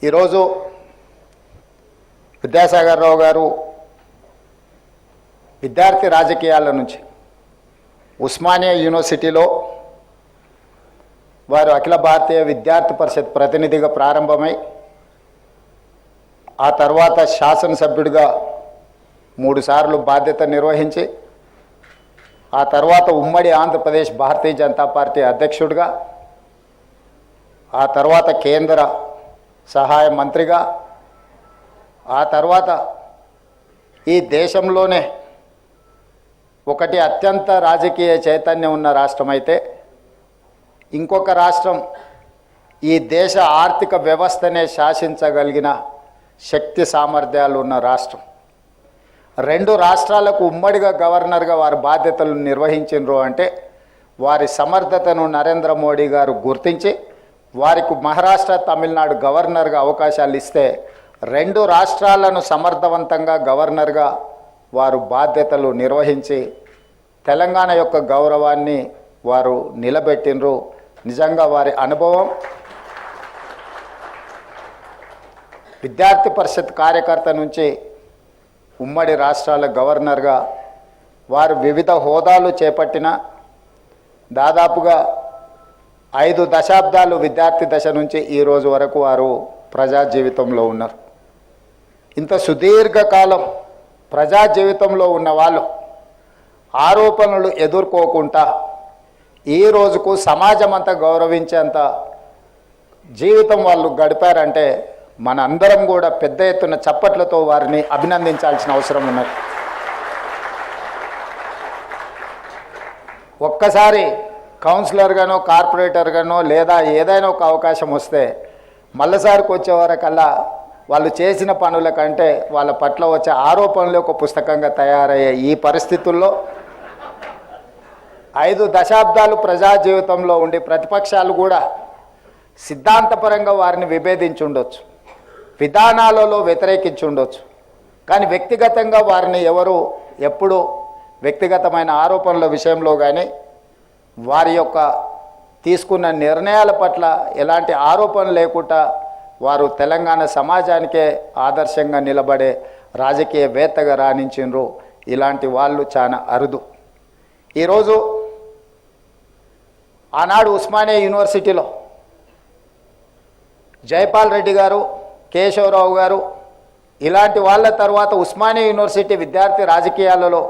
ఈరోజు విద్యాసాగర్ రావు గారు విద్యార్థి రాజకీయాల నుంచి ఉస్మానియా యూనివర్సిటీలో వారు అఖిల భారతీయ విద్యార్థి పరిషత్ ప్రతినిధిగా ప్రారంభమై ఆ తర్వాత శాసనసభ్యుడిగా 3 సార్లు బాధ్యత నిర్వహించి ఆ తర్వాత ఉమ్మడి ఆంధ్రప్రదేశ్ భారతీయ జనతా పార్టీ అధ్యక్షుడిగా ఆ తర్వాత కేంద్ర సహాయ మంత్రిగా ఆ తర్వాత ఈ దేశంలోనే ఒకటి అత్యంత రాజకీయ చైతన్యం ఉన్న రాష్ట్రం అయితే ఇంకొక రాష్ట్రం ఈ దేశ ఆర్థిక వ్యవస్థనే శాసించగలిగిన శక్తి సామర్థ్యాలు ఉన్న రాష్ట్రం. 2 రాష్ట్రాలకు ఉమ్మడిగా గవర్నర్గా వారి బాధ్యతలు నిర్వహించినరు అంటే వారి సమర్థతను నరేంద్ర మోడీ గారు గుర్తించి వారికి మహారాష్ట్ర తమిళనాడు గవర్నర్గా అవకాశాలు ఇస్తే 2 రాష్ట్రాలను సమర్థవంతంగా గవర్నర్గా వారు బాధ్యతలు నిర్వహించి తెలంగాణ యొక్క గౌరవాన్ని వారు నిలబెట్టినరు. నిజంగా వారి అనుభవం విద్యార్థి పరిషత్ కార్యకర్త నుంచి ఉమ్మడి రాష్ట్రాల గవర్నర్గా వారు వివిధ హోదాలు చేపట్టిన దాదాపుగా 5 దశాబ్దాలు విద్యార్థి దశ నుంచి ఈ రోజు వరకు వారు ప్రజా జీవితంలో ఉన్నారు. ఇంత సుదీర్ఘకాలం ప్రజా జీవితంలో ఉన్న వాళ్ళు ఆరోపణలు ఎదుర్కోకుండా ఈ రోజుకు సమాజం అంతా గౌరవించేంత జీవితం వాళ్ళు గడిపారంటే మన అందరం కూడా పెద్ద ఎత్తున చప్పట్లతో వారిని అభినందించాల్సిన అవసరం ఉన్నది. ఒక్కసారి కౌన్సిలర్గానో కార్పొరేటర్గానో లేదా ఏదైనా ఒక అవకాశం వస్తే మళ్ళీసారికి వచ్చే వరకల్లా వాళ్ళు చేసిన పనుల కంటే వాళ్ళ పట్ల వచ్చే ఆరోపణలు ఒక పుస్తకంగా తయారయ్యే ఈ పరిస్థితుల్లో 5 దశాబ్దాలు ప్రజా జీవితంలో ఉండి ప్రతిపక్షాలు కూడా సిద్ధాంతపరంగా వారిని విభేదించి ఉండొచ్చు, విధానాలలో వ్యతిరేకించి ఉండొచ్చు, కానీ వ్యక్తిగతంగా వారిని ఎవరు ఎప్పుడు వ్యక్తిగతమైన ఆరోపణల విషయంలో కానీ వారి యొక్క తీసుకున్న నిర్ణయాల పట్ల ఎలాంటి ఆరోపణ లేకుండా వారు తెలంగాణ సమాజానికే ఆదర్శంగా నిలబడే రాజకీయవేత్తగా రాణించినరు. ఇలాంటి వాళ్ళు చాలా అరుదు. ఈరోజు ఆనాడు ఉస్మానియా యూనివర్సిటీలో జైపాల్ రెడ్డి గారు, కేశవరావు గారు ఇలాంటి వాళ్ళ తర్వాత ఉస్మానియా యూనివర్సిటీ విద్యార్థి రాజకీయాలలో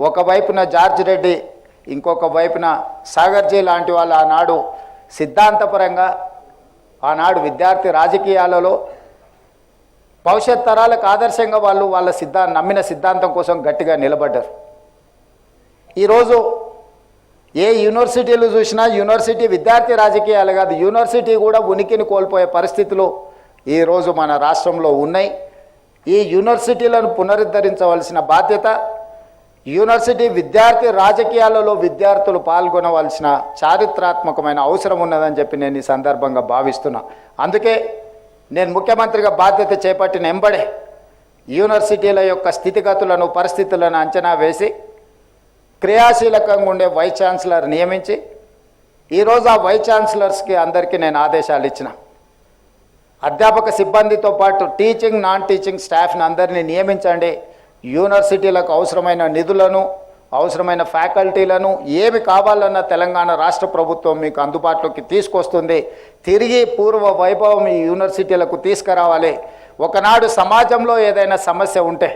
ఒకవైపున జార్జ్ రెడ్డి, ఇంకొక వైపున సాగర్జీ లాంటి వాళ్ళు ఆనాడు సిద్ధాంతపరంగా ఆనాడు విద్యార్థి రాజకీయాలలో భవిష్యత్ తరాలకు ఆదర్శంగా వాళ్ళు వాళ్ళ నమ్మిన సిద్ధాంతం కోసం గట్టిగా నిలబడ్డారు. ఈరోజు ఏ యూనివర్సిటీలు చూసినా యూనివర్సిటీ విద్యార్థి రాజకీయాలు కాదు, యూనివర్సిటీ కూడా ఉనికిని కోల్పోయే పరిస్థితులు ఈరోజు మన రాష్ట్రంలో ఉన్నాయి. ఈ యూనివర్సిటీలను పునరుద్ధరించవలసిన బాధ్యత యూనివర్సిటీ విద్యార్థి రాజకీయాలలో విద్యార్థులు పాల్గొనవలసిన చారిత్రాత్మకమైన అవసరం ఉన్నదని చెప్పి నేను ఈ సందర్భంగా భావిస్తున్నా. అందుకే నేను ముఖ్యమంత్రిగా బాధ్యత చేపట్టిన ఎంబడే యూనివర్సిటీల యొక్క స్థితిగతులను పరిస్థితులను అంచనా వేసి క్రియాశీలకంగా ఉండే వైస్ ఛాన్సలర్ నియమించి ఈరోజు ఆ వైస్ ఛాన్సలర్స్కి అందరికీ నేను ఆదేశాలు ఇచ్చిన. అధ్యాపక సిబ్బందితో పాటు టీచింగ్ నాన్ టీచింగ్ స్టాఫ్ని అందరినీ నియమించండి. యూనివర్సిటీలకు అవసరమైన నిధులను అవసరమైన ఫ్యాకల్టీలను ఏమి కావాలన్న తెలంగాణ రాష్ట్ర ప్రభుత్వం మీకు అందుబాటులోకి తీసుకొస్తుంది. తిరిగి పూర్వ వైభవం ఈ యూనివర్సిటీలకు తీసుకురావాలి. ఒకనాడు సమాజంలో ఏదైనా సమస్య ఉంటే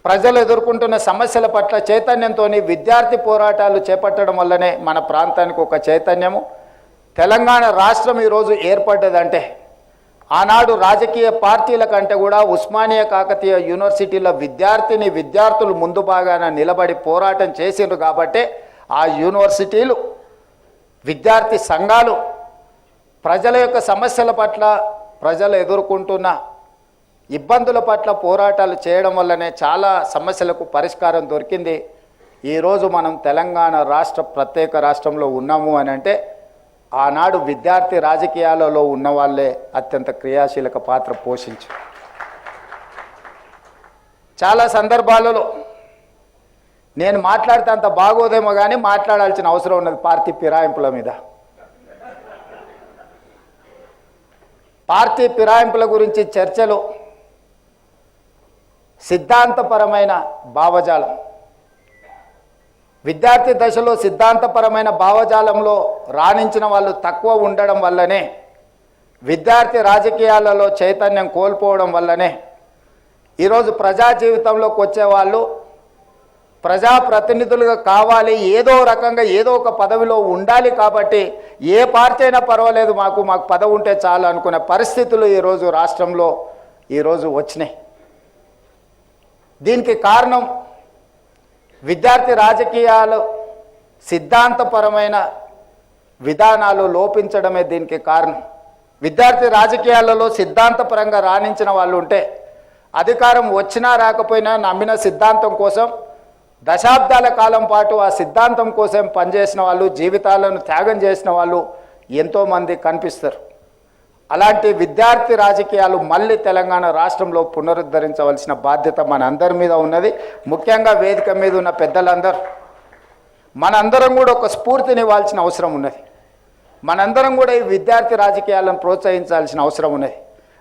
ప్రజలు ఎదుర్కొంటున్న సమస్యల పట్ల చైతన్యంతో విద్యార్థి పోరాటాలు చేపట్టడం వల్లనే మన ప్రాంతానికి ఒక చైతన్యము. తెలంగాణ రాష్ట్రం ఈరోజు ఏర్పడ్డదంటే ఆనాడు రాజకీయ పార్టీల కంటే కూడా ఉస్మానియా కాకతీయ యూనివర్సిటీలో విద్యార్థులు ముందు భాగాన నిలబడి పోరాటం చేసిండ్రు కాబట్టి ఆ యూనివర్సిటీలు విద్యార్థి సంఘాలు ప్రజల యొక్క సమస్యల పట్ల ప్రజలు ఎదుర్కొంటున్న ఇబ్బందుల పట్ల పోరాటాలు చేయడం వల్లనే చాలా సమస్యలకు పరిష్కారం దొరికింది. ఈరోజు మనం తెలంగాణ రాష్ట్ర ప్రత్యేక రాష్ట్రంలో ఉన్నాము అని అంటే ఆనాడు విద్యార్థి రాజకీయాలలో ఉన్న వాళ్ళే అత్యంత క్రియాశీలక పాత్ర పోషించు. చాలా సందర్భాలలో నేను మాట్లాడితే అంత బాగోదేమో కానీ మాట్లాడాల్సిన అవసరం ఉన్నది పార్టీ ఫిరాయింపుల మీద. పార్టీ ఫిరాయింపుల గురించి చర్చలు, సిద్ధాంతపరమైన భావజాలం. విద్యార్థి దశలో సిద్ధాంతపరమైన భావజాలంలో రాణించిన వాళ్ళు తక్కువ ఉండడం వల్లనే, విద్యార్థి రాజకీయాలలో చైతన్యం కోల్పోవడం వల్లనే ఈరోజు ప్రజా జీవితంలోకి వచ్చేవాళ్ళు ప్రజాప్రతినిధులుగా కావాలి, ఏదో రకంగా ఏదో ఒక పదవిలో ఉండాలి, కాబట్టి ఏ పార్టీ అయినా పర్వాలేదు, మాకు పదవి ఉంటే చాలు అనుకునే పరిస్థితులు ఈరోజు రాష్ట్రంలో ఈరోజు వచ్చినాయి. దీనికి కారణం విద్యార్థి రాజకీయాలు సిద్ధాంతపరమైన విధానాలు లోపించడమే దీనికి కారణం. విద్యార్థి రాజకీయాలలో సిద్ధాంతపరంగా రాణించిన వాళ్ళు ఉంటే, అధికారం వచ్చినా రాకపోయినా నమ్మిన సిద్ధాంతం కోసం దశాబ్దాల కాలం పాటు ఆ సిద్ధాంతం కోసం పనిచేసిన వాళ్ళు, జీవితాలను త్యాగం చేసిన వాళ్ళు ఎంతోమంది కనిపిస్తారు. అలాంటి విద్యార్థి రాజకీయాలు మళ్ళీ తెలంగాణ రాష్ట్రంలో పునరుద్ధరించవలసిన బాధ్యత మనందరి మీద ఉన్నది. ముఖ్యంగా వేదిక మీద ఉన్న పెద్దలందరూ మనందరం కూడా ఒక స్ఫూర్తిని ఇవ్వాల్సిన అవసరం ఉన్నది. మనందరం కూడా ఈ విద్యార్థి రాజకీయాలను ప్రోత్సహించాల్సిన అవసరం ఉన్నది.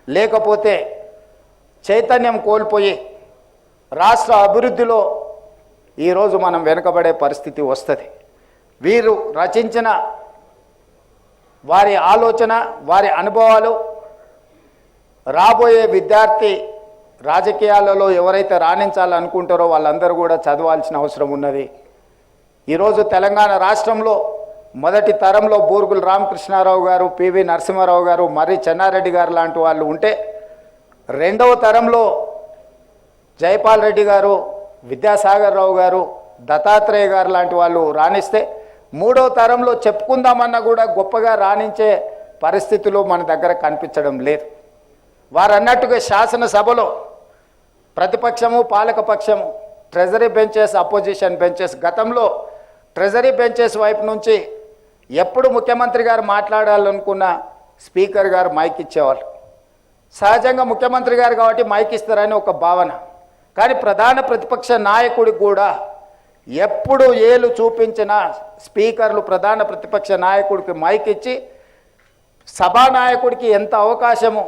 లేకపోతే చైతన్యం కోల్పోయి రాష్ట్ర అభివృద్ధిలో ఈరోజు మనం వెనుకబడే పరిస్థితి వస్తుంది. వీరు రచించిన వారి ఆలోచన, వారి అనుభవాలు రాబోయే విద్యార్థి రాజకీయాలలో ఎవరైతే రాణించాలనుకుంటారో వాళ్ళందరూ కూడా చదవాల్సిన అవసరం ఉన్నది. ఈరోజు తెలంగాణ రాష్ట్రంలో మొదటి తరంలో బూరుగుల రామకృష్ణారావు గారు, పివి నరసింహారావు గారు, మర్రి చెన్నారెడ్డి గారు లాంటి వాళ్ళు ఉంటే, రెండవ తరంలో జైపాల్ రెడ్డి గారు, విద్యాసాగర్ రావు గారు, దత్తాత్రేయ గారు లాంటి వాళ్ళు రాణిస్తే, మూడవ తరంలో చెప్పుకుందామన్నా కూడా గొప్పగా రాణించే పరిస్థితులు మన దగ్గర కనిపించడం లేదు. వారు అన్నట్టుగా శాసనసభలో ప్రతిపక్షము, పాలకపక్షము, ట్రెజరీ బెంచెస్, అపోజిషన్ బెంచెస్, గతంలో ట్రెజరీ బెంచెస్ వైపు నుంచి ఎప్పుడు ముఖ్యమంత్రి గారు మాట్లాడాలనుకున్న స్పీకర్ గారు మైక్ ఇచ్చేవాళ్ళు. సహజంగా ముఖ్యమంత్రి గారు కాబట్టి మైక్ ఇస్తారని ఒక భావన. కానీ ప్రధాన ప్రతిపక్ష నాయకుడికి కూడా ఎప్పుడు ఏలు చూపించిన స్పీకర్లు ప్రధాన ప్రతిపక్ష నాయకుడికి మైక్ ఇచ్చి సభానాయకుడికి ఎంత అవకాశము,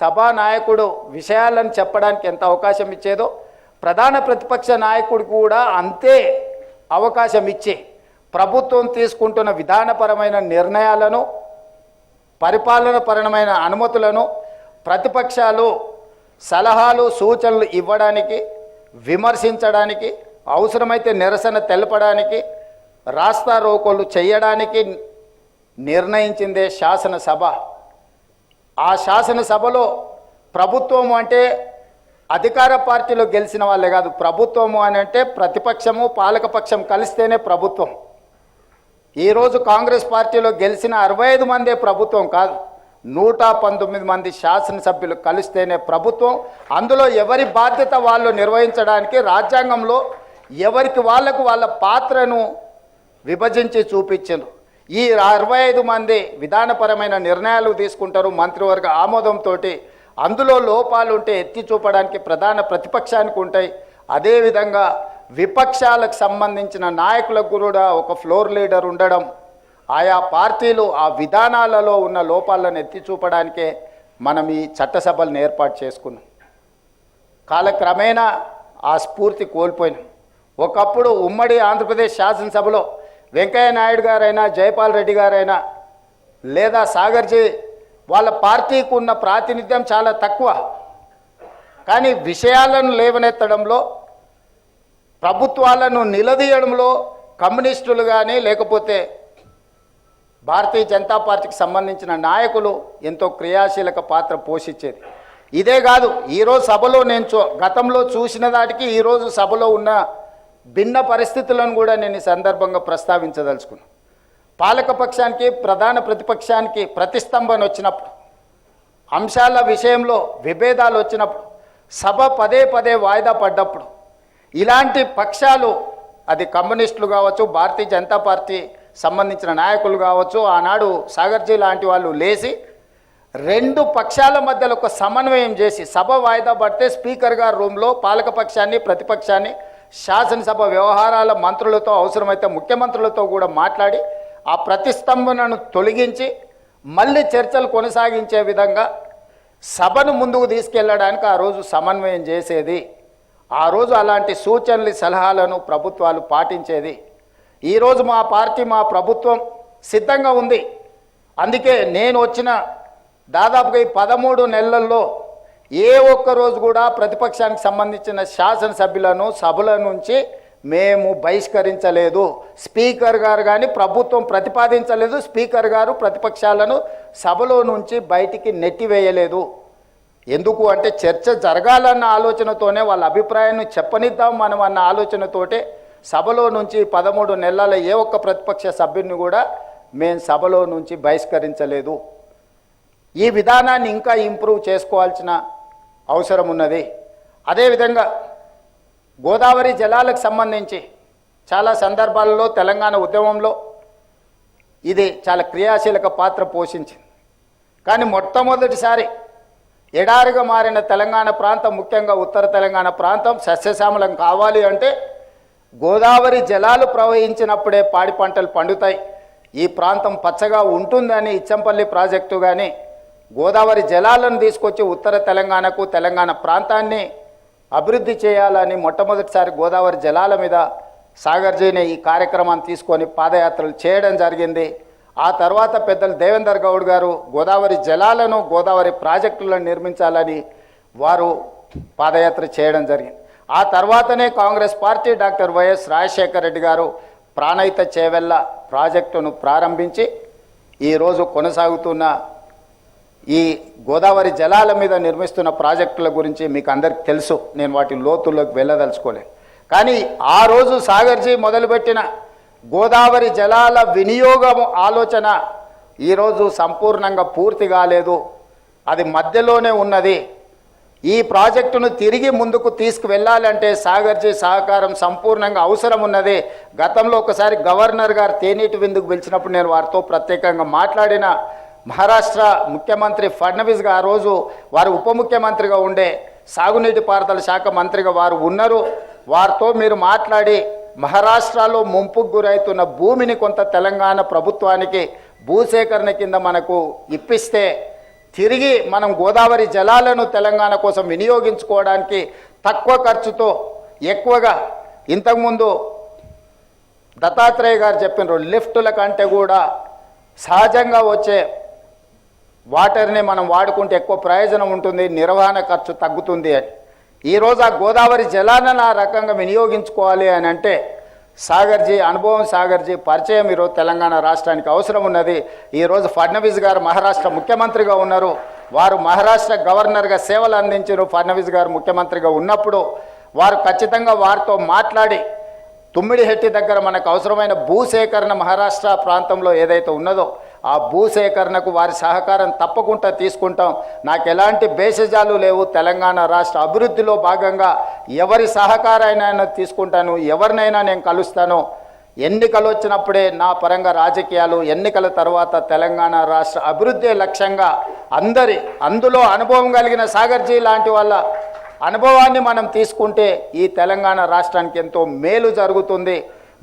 సభానాయకుడు విషయాలను చెప్పడానికి ఎంత అవకాశం ఇచ్చేదో ప్రధాన ప్రతిపక్ష నాయకుడికి కూడా అంతే అవకాశం ఇచ్చి ప్రభుత్వం తీసుకుంటున్న విధానపరమైన నిర్ణయాలను, పరిపాలనపరమైన అనుమతులను ప్రతిపక్షాలు సలహాలు, సూచనలు ఇవ్వడానికి, విమర్శించడానికి, అవసరమైతే నిరసన తెలపడానికి, రాస్తా రోకోలు చేయడానికి నిర్ణయించిందే శాసనసభ. ఆ శాసనసభలో ప్రభుత్వం అంటే అధికార పార్టీలో గెలిచిన వాళ్ళే కాదు, ప్రభుత్వము అని అంటే ప్రతిపక్షము, పాలకపక్షం కలిస్తేనే ప్రభుత్వం. ఈరోజు కాంగ్రెస్ పార్టీలో గెలిచిన 65 మందే ప్రభుత్వం కాదు, 119 మంది శాసనసభ్యులు కలిస్తేనే ప్రభుత్వం. అందులో ఎవరి బాధ్యత వాళ్ళు నిర్వహించడానికి రాజ్యాంగంలో ఎవరికి వాళ్లకు వాళ్ళ పాత్రను విభజించి చూపించారు. ఈ 65 మంది విధానపరమైన నిర్ణయాలు తీసుకుంటారు మంత్రివర్గ ఆమోదంతో. అందులో లోపాలు ఉంటే ఎత్తి చూపడానికి ప్రధాన ప్రతిపక్షానికి ఉంటాయి. అదేవిధంగా విపక్షాలకు సంబంధించిన నాయకులకు కూడా ఒక ఫ్లోర్ లీడర్ ఉండడం, ఆయా పార్టీలు ఆ విధానాలలో ఉన్న లోపాలను ఎత్తి చూపడానికే మనం ఈ చట్టసభలను ఏర్పాటు చేసుకున్నాం. కాలక్రమేణా ఆ స్ఫూర్తి కోల్పోయినాం. ఒకప్పుడు ఉమ్మడి ఆంధ్రప్రదేశ్ శాసనసభలో వెంకయ్య నాయుడు గారైనా, జైపాల్ రెడ్డి గారైనా, లేదా సాగర్జీ వాళ్ళ పార్టీకి ఉన్న ప్రాతినిధ్యం చాలా తక్కువ. కానీ విషయాలను లేవనెత్తడంలో, ప్రభుత్వాలను నిలదీయడంలో కమ్యూనిస్టులు కానీ లేకపోతే భారతీయ జనతా పార్టీకి సంబంధించిన నాయకులు ఎంతో క్రియాశీలక పాత్ర పోషించేది. ఇదే కాదు, ఈరోజు సభలో నేను గతంలో చూసిన దాటికి ఈరోజు సభలో ఉన్న భిన్న పరిస్థితులను కూడా నేను ఈ సందర్భంగా ప్రస్తావించదలుచుకున్నాను. పాలకపక్షానికి, ప్రధాన ప్రతిపక్షానికి ప్రతిస్తంభన వచ్చినప్పుడు, అంశాల విషయంలో విభేదాలు వచ్చినప్పుడు, సభ పదే పదే వాయిదా పడ్డప్పుడు, ఇలాంటి పక్షాలు, అది కమ్యూనిస్టులు కావచ్చు, భారతీయ జనతా పార్టీ సంబంధించిన నాయకులు కావచ్చు, ఆనాడు సాగర్జీ లాంటి వాళ్ళు లేచి రెండు పక్షాల మధ్యలో ఒక సమన్వయం చేసి సభ వాయిదా పడితే స్పీకర్ గారి రూమ్లో పాలకపక్షాన్ని, ప్రతిపక్షాన్ని, శాసనసభ వ్యవహారాల మంత్రులతో, అవసరమైతే ముఖ్యమంత్రులతో కూడా మాట్లాడి ఆ ప్రతిస్తంభనను తొలగించి మళ్ళీ చర్చలు కొనసాగించే విధంగా సభను ముందుకు తీసుకెళ్ళడానికి ఆ రోజు సమన్వయం చేసేది, ఆ రోజు అలాంటి సూచనలు సలహాలను ప్రభుత్వాలు పాటించేది. ఈరోజు మా పార్టీ మా ప్రభుత్వం సిద్ధంగా ఉంది. అందుకే నేను వచ్చిన దాదాపుగా ఈ 13 నెలల్లో ఏ ఒక్క రోజు కూడా ప్రతిపక్షానికి సంబంధించిన శాసనసభ్యులను సభల నుంచి మేము బహిష్కరించలేదు. స్పీకర్ గారు కానీ ప్రభుత్వం ప్రతిపాదించలేదు. స్పీకర్ గారు ప్రతిపక్షాలను సభలో నుంచి బయటికి నెట్టివేయలేదు. ఎందుకు అంటే చర్చ జరగాలన్న ఆలోచనతోనే, వాళ్ళ అభిప్రాయాన్ని చెప్పనిద్దాం మనం అన్న ఆలోచనతోటే సభలో నుంచి 13 నెలల ఏ ఒక్క ప్రతిపక్ష సభ్యుని కూడా మేము సభలో నుంచి బహిష్కరించలేదు. ఈ విధానాన్ని ఇంకా ఇంప్రూవ్ చేసుకోవాల్సిన అవసరం ఉన్నది. అదేవిధంగా గోదావరి జలాలకు సంబంధించి చాలా సందర్భాలలో తెలంగాణ ఉద్యమంలో ఇది చాలా క్రియాశీలక పాత్ర పోషించింది. కానీ మొట్టమొదటిసారి ఎడారిగా మారిన తెలంగాణ ప్రాంతం, ముఖ్యంగా ఉత్తర తెలంగాణ ప్రాంతం సస్యశ్యామలం కావాలి అంటే గోదావరి జలాలు ప్రవహించినప్పుడే పాడి పంటలు పండుతాయి, ఈ ప్రాంతం పచ్చగా ఉంటుందని ఇచ్చంపల్లి ప్రాజెక్టు కానీ గోదావరి జలాలను తీసుకొచ్చి ఉత్తర తెలంగాణకు, తెలంగాణ ప్రాంతాన్ని అభివృద్ధి చేయాలని మొట్టమొదటిసారి గోదావరి జలాల మీద సాగర్జీని ఈ కార్యక్రమాన్ని తీసుకొని పాదయాత్రలు చేయడం జరిగింది. ఆ తర్వాత పెద్దలు దేవేందర్ గౌడ్ గారు గోదావరి జలాలను, గోదావరి ప్రాజెక్టులను నిర్మించాలని వారు పాదయాత్ర చేయడం జరిగింది. ఆ తర్వాతనే Congress party doctor YS Rajasekhara Reddy గారు ప్రాణహిత చేవెళ్ళ ప్రాజెక్టును ప్రారంభించి ఈరోజు కొనసాగుతున్న ఈ గోదావరి జలాల మీద నిర్మిస్తున్న ప్రాజెక్టుల గురించి మీకు అందరికీ తెలుసు, నేను వాటి లోతుల్లోకి వెళ్ళదలుచుకోలేదు. కానీ ఆ రోజు సాగర్జీ మొదలుపెట్టిన గోదావరి జలాల వినియోగం ఆలోచన ఈరోజు సంపూర్ణంగా పూర్తి కాలేదు, అది మధ్యలోనే ఉన్నది. ఈ ప్రాజెక్టును తిరిగి ముందుకు తీసుకువెళ్ళాలంటే సాగర్జీ సహకారం సంపూర్ణంగా అవసరం ఉన్నది. గతంలో ఒకసారి గవర్నర్ గారు తేనీటి విందుకు పిలిచినప్పుడు నేను వారితో ప్రత్యేకంగా మాట్లాడిన మహారాష్ట్ర ముఖ్యమంత్రి ఫడ్నవీస్ గారు, ఆ రోజు వారు ఉప ముఖ్యమంత్రిగా ఉండే, సాగునీటి పారుదల శాఖ మంత్రిగా వారు ఉన్నారు. వారితో మీరు మాట్లాడి మహారాష్ట్రలో ముంపుకు గురవుతున్న భూమిని కొంత తెలంగాణ ప్రభుత్వానికి భూసేకరణ కింద మనకు ఇప్పిస్తే తిరిగి మనం గోదావరి జలాలను తెలంగాణ కోసం వినియోగించుకోవడానికి తక్కువ ఖర్చుతో ఎక్కువగా, ఇంతకుముందు దత్తాత్రేయ గారు చెప్పినారు, లిఫ్టుల కంటే కూడా సహజంగా వచ్చే వాటర్ని మనం వాడుకుంటే ఎక్కువ ప్రయోజనం ఉంటుంది, నిర్వహణ ఖర్చు తగ్గుతుంది అని. ఈరోజు ఆ గోదావరి జలాలను ఆ రకంగా వినియోగించుకోవాలి అని అంటే సాగర్జీ అనుభవం, సాగర్జీ పరిచయం ఈరోజు తెలంగాణ రాష్ట్రానికి అవసరం ఉన్నది. ఈరోజు ఫడ్నవీస్ గారు మహారాష్ట్ర ముఖ్యమంత్రిగా ఉన్నారు, వారు మహారాష్ట్ర గవర్నర్గా సేవలు అందించారు. ఫడ్నవీస్ గారు ముఖ్యమంత్రిగా ఉన్నప్పుడు వారు ఖచ్చితంగా వారితో మాట్లాడి తుమ్మిడిహెట్టి దగ్గర మనకు అవసరమైన భూసేకరణ మహారాష్ట్ర ప్రాంతంలో ఏదైతే ఉన్నదో ఆ భూసేకరణకు వారి సహకారం తప్పకుండా తీసుకుంటాం. నాకు ఎలాంటి భేషజాలు లేవు. తెలంగాణ రాష్ట్ర అభివృద్ధిలో భాగంగా ఎవరి సహకారాన్ని తీసుకుంటాను, ఎవరినైనా నేను కలుస్తాను. ఎన్నికలు వచ్చినప్పుడే నా పరంగా రాజకీయాలు, ఎన్నికల తర్వాత తెలంగాణ రాష్ట్ర అభివృద్ధి లక్ష్యంగా అందులో అనుభవం కలిగిన సాగర్జీ లాంటి వాళ్ళ అనుభవాన్ని మనం తీసుకుంటే ఈ తెలంగాణ రాష్ట్రానికి ఎంతో మేలు జరుగుతుంది.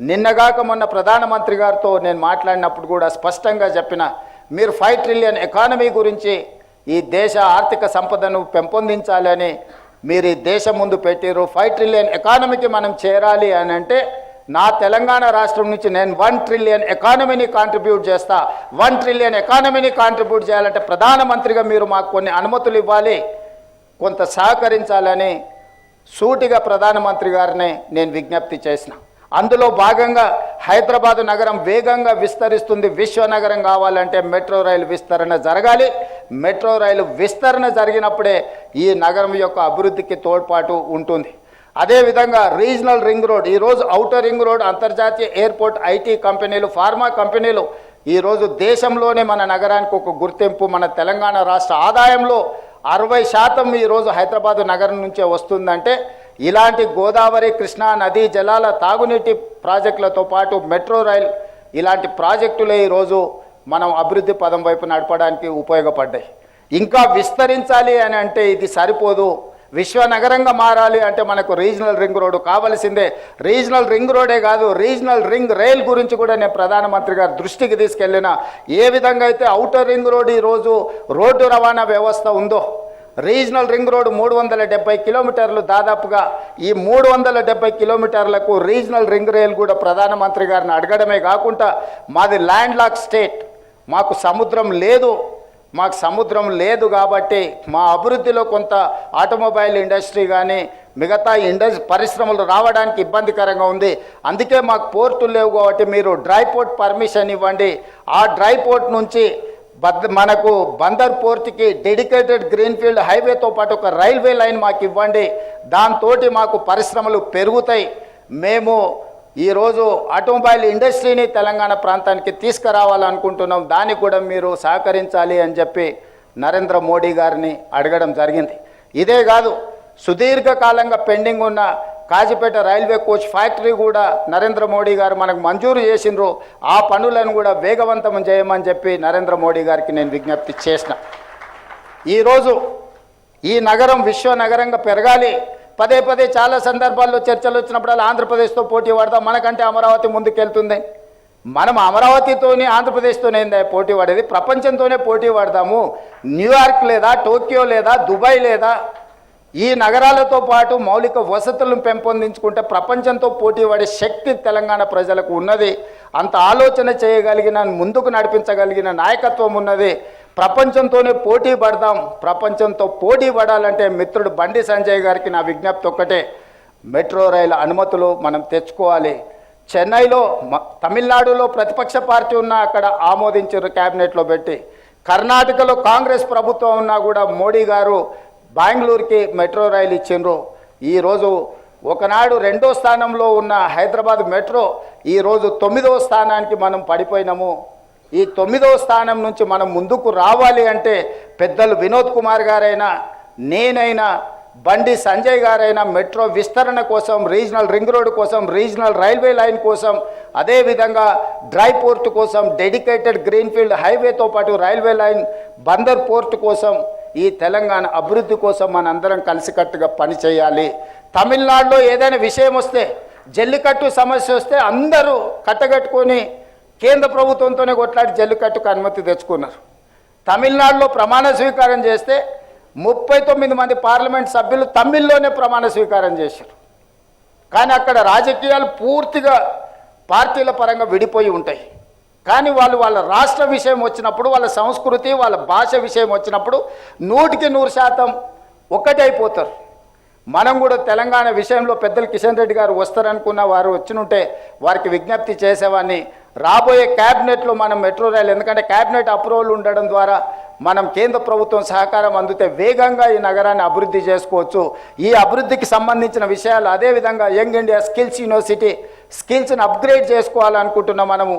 నిన్నగాక మొన్న ప్రధానమంత్రి గారితో నేను మాట్లాడినప్పుడు కూడా స్పష్టంగా చెప్పిన, మీరు 5 ట్రిలియన్ ఎకానమీ గురించి, ఈ దేశ ఆర్థిక సంపదను పెంపొందించాలని మీరు ఈ దేశం ముందు పెట్టారు. 5 ట్రిలియన్ ఎకానమీకి మనం చేరాలి అని అంటే నా తెలంగాణ రాష్ట్రం నుంచి నేను 1 ట్రిలియన్ ఎకానమీని కాంట్రిబ్యూట్ చేస్తా. 1 ట్రిలియన్ ఎకానమీని కాంట్రిబ్యూట్ చేయాలంటే ప్రధానమంత్రిగా మీరు మాకు కొన్ని అనుమతులు ఇవ్వాలి, కొంత సహకరించాలని సూటిగా ప్రధానమంత్రి గారిని నేను విజ్ఞప్తి చేసిన. అందులో భాగంగా హైదరాబాదు నగరం వేగంగా విస్తరిస్తుంది. విశ్వనగరం కావాలంటే మెట్రో రైలు విస్తరణ జరగాలి. మెట్రో రైలు విస్తరణ జరిగినప్పుడే ఈ నగరం యొక్క అభివృద్ధికి తోడ్పాటు ఉంటుంది. అదేవిధంగా రీజనల్ రింగ్ రోడ్, ఈరోజు ఔటర్ రింగ్ రోడ్, అంతర్జాతీయ ఎయిర్పోర్ట్, ఐటీ కంపెనీలు, ఫార్మా కంపెనీలు ఈరోజు దేశంలోనే మన నగరానికి ఒక గుర్తింపు. మన తెలంగాణ రాష్ట్ర ఆదాయంలో 60% ఈరోజు హైదరాబాదు నగరం నుంచే వస్తుందంటే ఇలాంటి గోదావరి, కృష్ణా నదీ జలాల తాగునీటి ప్రాజెక్టులతో పాటు మెట్రో రైల్ ఇలాంటి ప్రాజెక్టులే ఈరోజు మనం అభివృద్ధి పదం వైపు నడపడానికి ఉపయోగపడ్డాయి. ఇంకా విస్తరించాలి అని అంటే ఇది సరిపోదు. విశ్వనగరంగా మారాలి అంటే మనకు రీజనల్ రింగ్ రోడ్డు కావాల్సిందే. రీజనల్ రింగ్ రోడే కాదు, రీజనల్ రింగ్ రైల్ గురించి కూడా నేను ప్రధానమంత్రి గారి దృష్టికి తీసుకెళ్ళిన. ఏ విధంగా అయితే ఔటర్ రింగ్ రోడ్ ఈరోజు రోడ్డు రవాణా వ్యవస్థ ఉందో, రీజనల్ రింగ్ రోడ్ 370 కిలోమీటర్లు, దాదాపుగా ఈ 370 కిలోమీటర్లకు రీజనల్ రింగ్ రైల్ కూడా ప్రధానమంత్రి గారిని అడగడమే కాకుండా మాది ల్యాండ్ లాక్ స్టేట్, మాకు సముద్రం లేదు కాబట్టి మా అభివృద్ధిలో కొంత ఆటోమొబైల్ ఇండస్ట్రీ కానీ మిగతా పరిశ్రమలు రావడానికి ఇబ్బందికరంగా ఉంది. అందుకే మాకు పోర్టులు లేవు కాబట్టి మీరు డ్రై పోర్ట్ పర్మిషన్ ఇవ్వండి. ఆ డ్రై పోర్ట్ నుంచి మనకు బందర్ పోర్ట్కి డెడికేటెడ్ గ్రీన్ఫీల్డ్ హైవేతో పాటు ఒక రైల్వే లైన్ మాకు ఇవ్వండి. దాంతో మాకు పరిశ్రమలు పెరుగుతాయి. మేము ఈరోజు ఆటోమొబైల్ ఇండస్ట్రీని తెలంగాణ ప్రాంతానికి తీసుకురావాలనుకుంటున్నాం. దానికి కూడా మీరు సహకరించాలి అని చెప్పి నరేంద్ర మోడీ గారిని అడగడం జరిగింది. ఇదే కాదు, సుదీర్ఘకాలంగా పెండింగ్ ఉన్న కాజీపేట రైల్వే కోచ్ ఫ్యాక్టరీ కూడా నరేంద్ర మోడీ గారు మనకు మంజూరు చేసినారు. ఆ పనులను కూడా వేగవంతం చేయమని చెప్పి నరేంద్ర మోడీ గారికి నేను విజ్ఞప్తి చేసిన. ఈరోజు ఈ నగరం విశ్వ నగరంగా పెరగాలి. పదే పదే చాలా సందర్భాల్లో చర్చలు వచ్చినప్పుడల్లా ఆంధ్రప్రదేశ్తో పోటీ పడదాం, మనకంటే అమరావతి ముందుకెళ్తుంది. మనం అమరావతితోనే ఆంధ్రప్రదేశ్తోనే పోటీ పడేది, ప్రపంచంతోనే పోటీ పడదాము. న్యూయార్క్ లేదా, టోక్యో లేదా, దుబాయ్ లేదా, ఈ నగరాలతో పాటు మౌలిక వసతులను పెంపొందించుకుంటే ప్రపంచంతో పోటీ పడే శక్తి తెలంగాణ ప్రజలకు ఉన్నది. అంత ఆలోచన చేయగలిగిన, ముందుకు నడిపించగలిగిన నాయకత్వం ఉన్నది. ప్రపంచంతోనే పోటీ పడదాం. ప్రపంచంతో పోటీ పడాలంటే మిత్రుడు బండి సంజయ్ గారికి నా విజ్ఞప్తి ఒక్కటే, మెట్రో రైలు అనుమతులు మనం తెచ్చుకోవాలి. చెన్నైలో, తమిళనాడులో ప్రతిపక్ష పార్టీ ఉన్నా అక్కడ ఆమోదించారు క్యాబినెట్లో పెట్టి. కర్ణాటకలో కాంగ్రెస్ ప్రభుత్వం ఉన్నా కూడా మోడీ గారు బెంగళూరుకి మెట్రో రైలు ఇచ్చిండ్రు. ఈరోజు ఒకనాడు 2వ స్థానంలో ఉన్న హైదరాబాద్ మెట్రో ఈరోజు 9వ స్థానానికి మనం పడిపోయినాము. ఈ 9వ స్థానం నుంచి మనం ముందుకు రావాలి అంటే పెద్దలు వినోద్ కుమార్ గారైనా, నేనైనా, బండి సంజయ్ గారైనా మెట్రో విస్తరణ కోసం, రీజనల్ రింగ్ రోడ్ కోసం, రీజనల్ రైల్వే లైన్ కోసం, అదేవిధంగా డ్రై పోర్ట్ కోసం, డెడికేటెడ్ గ్రీన్ఫీల్డ్ హైవేతో పాటు రైల్వే లైన్, బందర్ పోర్ట్ కోసం, ఈ తెలంగాణ అభివృద్ధి కోసం మనందరం కలిసికట్టుగా పనిచేయాలి. తమిళనాడులో ఏదైనా విషయం వస్తే, జల్లికట్టు సమస్య వస్తే అందరూ కట్టగట్టుకొని కేంద్ర ప్రభుత్వంతోనే కొట్లాడి జల్లికట్టుకు అనుమతి తెచ్చుకున్నారు. తమిళనాడులో ప్రమాణ స్వీకారం చేస్తే 39 మంది పార్లమెంట్ సభ్యులు తమిళ్లోనే ప్రమాణ స్వీకారం చేశారు. కానీ అక్కడ రాజకీయాలు పూర్తిగా పార్టీల పరంగా విడిపోయి ఉంటాయి. కానీ వాళ్ళ రాష్ట్ర విషయం వచ్చినప్పుడు, వాళ్ళ సంస్కృతి, వాళ్ళ భాష విషయం వచ్చినప్పుడు 100% ఒక్కటైపోతారు. మనం కూడా తెలంగాణ విషయంలో పెద్దలు కిషన్ రెడ్డి గారు వస్తారనుకున్న వారు వచ్చినుంటే వారికి విజ్ఞప్తి చేసేవాడిని. రాబోయే క్యాబినెట్లో మనం మెట్రో రైలు, ఎందుకంటే క్యాబినెట్ అప్రూవల్ ఉండడం ద్వారా మనం కేంద్ర ప్రభుత్వం సహకారం అందితే వేగంగా ఈ నగరాన్ని అభివృద్ధి చేసుకోవచ్చు. ఈ అభివృద్ధికి సంబంధించిన విషయాలు, అదేవిధంగా యంగ్ ఇండియా స్కిల్స్ యూనివర్సిటీ స్కిల్స్ని అప్గ్రేడ్ చేసుకోవాలనుకుంటున్నాం. మనము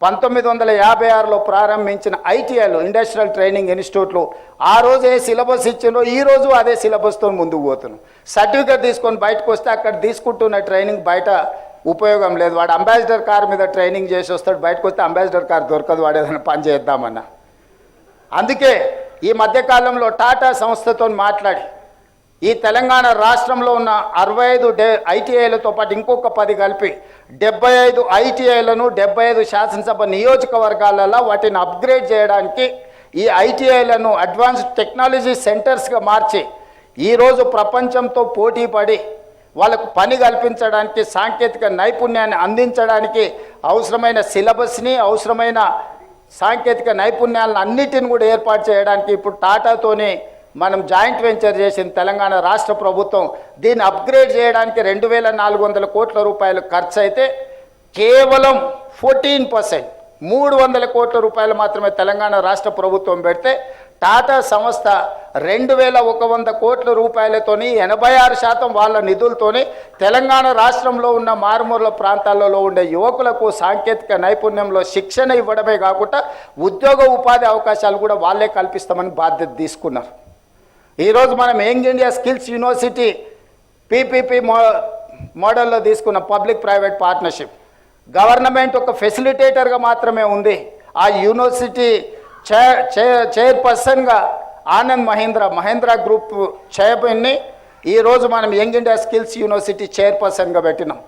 1956లో ప్రారంభించిన ఐటీఐలు, ఇండస్ట్రియల్ ట్రైనింగ్ ఇన్స్టిట్యూట్లు, ఆ రోజు ఏ సిలబస్ ఇచ్చిందో ఈరోజు అదే సిలబస్తో ముందుకు పోతున్నాం. సర్టిఫికేట్ తీసుకొని బయటకు వస్తే అక్కడ తీసుకుంటున్న ట్రైనింగ్ బయట ఉపయోగం లేదు. వాడు అంబాసిడర్ కార్ మీద ట్రైనింగ్ చేసి వస్తాడు, బయటకు వస్తే అంబాసిడర్ కార్ దొరకదు, వాడు ఏదైనా పని చేద్దామన్నా. అందుకే ఈ మధ్యకాలంలో టాటా సంస్థతో మాట్లాడి ఈ తెలంగాణ రాష్ట్రంలో ఉన్న 65 ఐటీఐలతో పాటు ఇంకొక 10 కలిపి 75 ఐటీఐలను 75 శాసనసభ నియోజకవర్గాలలో వాటిని అప్గ్రేడ్ చేయడానికి, ఈ ఐటీఐలను అడ్వాన్స్డ్ టెక్నాలజీ సెంటర్స్గా మార్చి ఈరోజు ప్రపంచంతో పోటీ పడి వాళ్ళకు పని కల్పించడానికి, సాంకేతిక నైపుణ్యాన్ని అందించడానికి అవసరమైన సిలబస్ని, అవసరమైన సాంకేతిక నైపుణ్యాలను అన్నిటిని కూడా ఏర్పాటు చేయడానికి ఇప్పుడు టాటాతోనే మనం జాయింట్ వెంచర్ చేసిన తెలంగాణ రాష్ట్ర ప్రభుత్వం. దీన్ని అప్గ్రేడ్ చేయడానికి 2400 కోట్ల రూపాయలు ఖర్చు అయితే కేవలం 14% 300 కోట్ల రూపాయలు మాత్రమే తెలంగాణ రాష్ట్ర ప్రభుత్వం పెడితే టాటా సంస్థ 2100 కోట్ల రూపాయలతోని 86% వాళ్ళ నిధులతోని తెలంగాణ రాష్ట్రంలో ఉన్న మారుమూల ప్రాంతాలలో ఉండే యువకులకు సాంకేతిక నైపుణ్యంలో శిక్షణ ఇవ్వడమే కాకుండా ఉద్యోగ ఉపాధి అవకాశాలు కూడా వాళ్ళే కల్పిస్తామని బాధ్యత తీసుకున్నారు. ఈరోజు మనం young India skills university PPP మోడల్లో తీసుకున్న పబ్లిక్ ప్రైవేట్ పార్ట్నర్షిప్. గవర్నమెంట్ ఒక ఫెసిలిటేటర్గా మాత్రమే ఉంది. ఆ యూనివర్సిటీ చైర్పర్సన్గా ఆనంద్ మహేంద్ర గ్రూప్ చైర్మన్ని ఈరోజు మనం యంగ్ ఇండియా స్కిల్స్ యూనివర్సిటీ చైర్పర్సన్గా పెట్టినాం.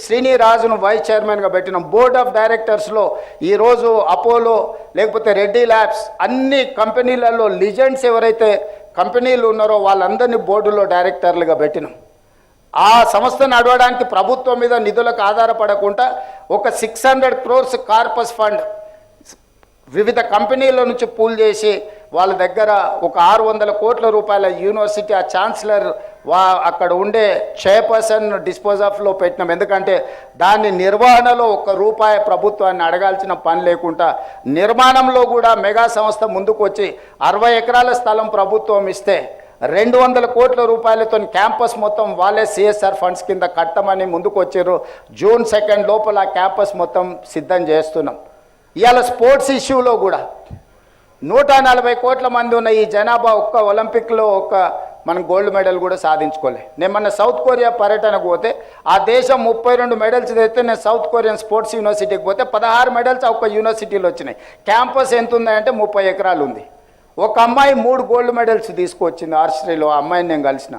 శ్రీనిరాజును వైస్ చైర్మన్గా పెట్టినాం. బోర్డ్ ఆఫ్ డైరెక్టర్స్లో ఈరోజు అపోలో, లేకపోతే రెడ్డి ల్యాబ్స్, అన్ని కంపెనీలలో లిజెండ్స్ ఎవరైతే కంపెనీలు ఉన్నారో వాళ్ళందరినీ బోర్డులో డైరెక్టర్లుగా పెట్టినాం. ఆ సంస్థ నడవడానికి ప్రభుత్వం మీద నిధులకు ఆధారపడకుండా ఒక 600 crores కార్పస్ ఫండ్ వివిధ కంపెనీల నుంచి పూల్ చేసి వాళ్ళ దగ్గర ఒక 600 కోట్ల రూపాయల యూనివర్సిటీ ఆ ఛాన్సలర్ అక్కడ ఉండే చైర్పర్సన్ డిస్పోజాఫ్లో పెట్టినాం. ఎందుకంటే దాని నిర్వహణలో ₹1 ప్రభుత్వాన్ని అడగాల్సిన పని లేకుండా నిర్మాణంలో కూడా మెగా సంస్థ ముందుకు వచ్చి 60 ఎకరాల స్థలం ప్రభుత్వం ఇస్తే 200 కోట్ల రూపాయలతో క్యాంపస్ మొత్తం వాళ్ళే సిఎస్ఆర్ ఫండ్స్ కింద కట్టమని ముందుకు వచ్చారు. June 2 లోపల ఆ క్యాంపస్ మొత్తం సిద్ధం చేస్తున్నాం. ఇవాళ స్పోర్ట్స్ ఇష్యూలో కూడా 140 కోట్ల మంది ఉన్న ఈ జనాభా ఒక్క ఒలింపిక్లో మనం గోల్డ్ మెడల్ కూడా సాధించుకోలే. నేను మొన్న సౌత్ కొరియా పర్యటనకు పోతే ఆ దేశం 32 మెడల్స్ తెస్తే నేను సౌత్ కొరియన్ స్పోర్ట్స్ యూనివర్సిటీకి పోతే 16 మెడల్స్ ఒక్క యూనివర్సిటీలో వచ్చినాయి. క్యాంపస్ ఎంత ఉందంటే 30 ఎకరాలు ఉంది. ఒక అమ్మాయి 3 గోల్డ్ మెడల్స్ తీసుకొచ్చింది ఆర్చరీలో. ఆ అమ్మాయిని నేను కలిసిన.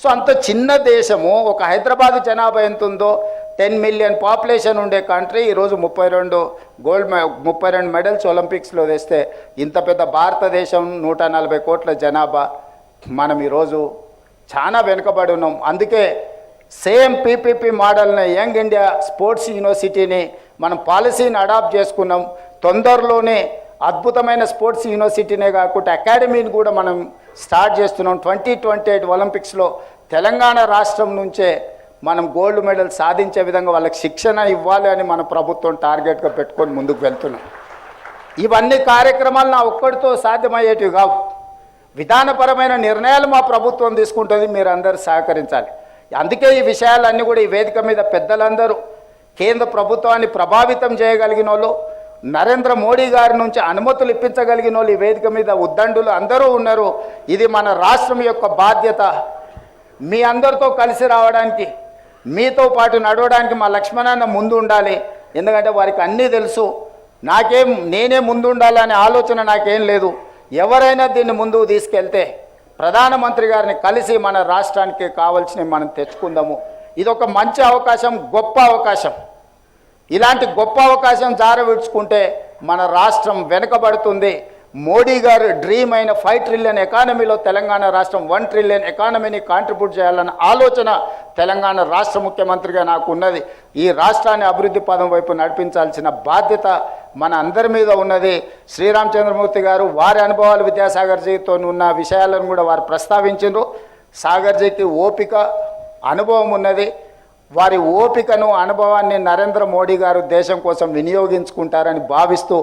సో అంత చిన్న దేశము, ఒక హైదరాబాద్ జనాభా ఎంత ఉందో 10 మిలియన్ పాపులేషన్ ఉండే కంట్రీ ఈరోజు 32 మెడల్స్ ఒలింపిక్స్లో తెస్తే ఇంత పెద్ద భారతదేశం 140 కోట్ల జనాభా మనం ఈరోజు చాలా వెనుకబడి ఉన్నాం. అందుకే సేమ్ పీపీపీ మోడల్ని యంగ్ ఇండియా స్పోర్ట్స్ యూనివర్సిటీని మనం పాలసీని అడాప్ట్ చేసుకున్నాం. తొందరలోనే అద్భుతమైన స్పోర్ట్స్ యూనివర్సిటీనే కాకుండా అకాడమీని కూడా మనం స్టార్ట్ చేస్తున్నాం. 2028 ఒలింపిక్స్లో తెలంగాణ రాష్ట్రం నుంచే మనం గోల్డ్ మెడల్ సాధించే విధంగా వాళ్ళకి శిక్షణ ఇవ్వాలి అని మన ప్రభుత్వం టార్గెట్గా పెట్టుకొని ముందుకు వెళ్తున్నాం. ఇవన్నీ కార్యక్రమాలు నా ఒక్కడితో సాధ్యమయ్యేటివి కావు. విధానపరమైన నిర్ణయాలు మా ప్రభుత్వం తీసుకుంటుంది, మీరు అందరూ సహకరించాలి. అందుకే ఈ విషయాలన్నీ కూడా ఈ వేదిక మీద పెద్దలందరూ కేంద్ర ప్రభుత్వాన్ని ప్రభావితం చేయగలిగిన వాళ్ళు, నరేంద్ర మోడీ గారి నుంచి అనుమతులు ఇప్పించగలిగిన వాళ్ళు ఈ వేదిక మీద ఉద్దండులు అందరూ ఉన్నారు. ఇది మన రాష్ట్రం యొక్క బాధ్యత. మీ అందరితో కలిసి రావడానికి, మీతో పాటు నడవడానికి మా లక్ష్మణాన్న ముందు ఉండాలి. ఎందుకంటే వారికి అన్నీ తెలుసు. నేనే ముందు ఉండాలనే ఆలోచన నాకేం లేదు. ఎవరైనా దీన్ని ముందుకు తీసుకెళ్తే ప్రధానమంత్రి గారిని కలిసి మన రాష్ట్రానికి కావాల్సినవి మనం తెచ్చుకుందాము. ఇది ఒక మంచి అవకాశం, గొప్ప అవకాశం. ఇలాంటి గొప్ప అవకాశం జారవిడ్చుకుంటే మన రాష్ట్రం వెనుకబడుతుంది. మోడీ గారు డ్రీమ్ అయిన 5 ట్రిలియన్ ఎకానమీలో తెలంగాణ రాష్ట్రం 1 ట్రిలియన్ ఎకానమీని కాంట్రిబ్యూట్ చేయాలన్న ఆలోచన తెలంగాణ రాష్ట్ర ముఖ్యమంత్రిగా నాకు ఉన్నది. ఈ రాష్ట్రాన్ని అభివృద్ధి పదం వైపు నడిపించాల్సిన బాధ్యత మన అందరి మీద ఉన్నది. శ్రీరామచంద్రమూర్తి గారు వారి అనుభవాలు విద్యాసాగర్జీతో ఉన్న విషయాలను కూడా వారు ప్రస్తావించారు. సాగర్జీకి ఓపిక, అనుభవం ఉన్నది. వారి ఓపికను, అనుభవాన్ని నరేంద్ర మోడీ గారు దేశం కోసం వినియోగించుకుంటారని భావిస్తూ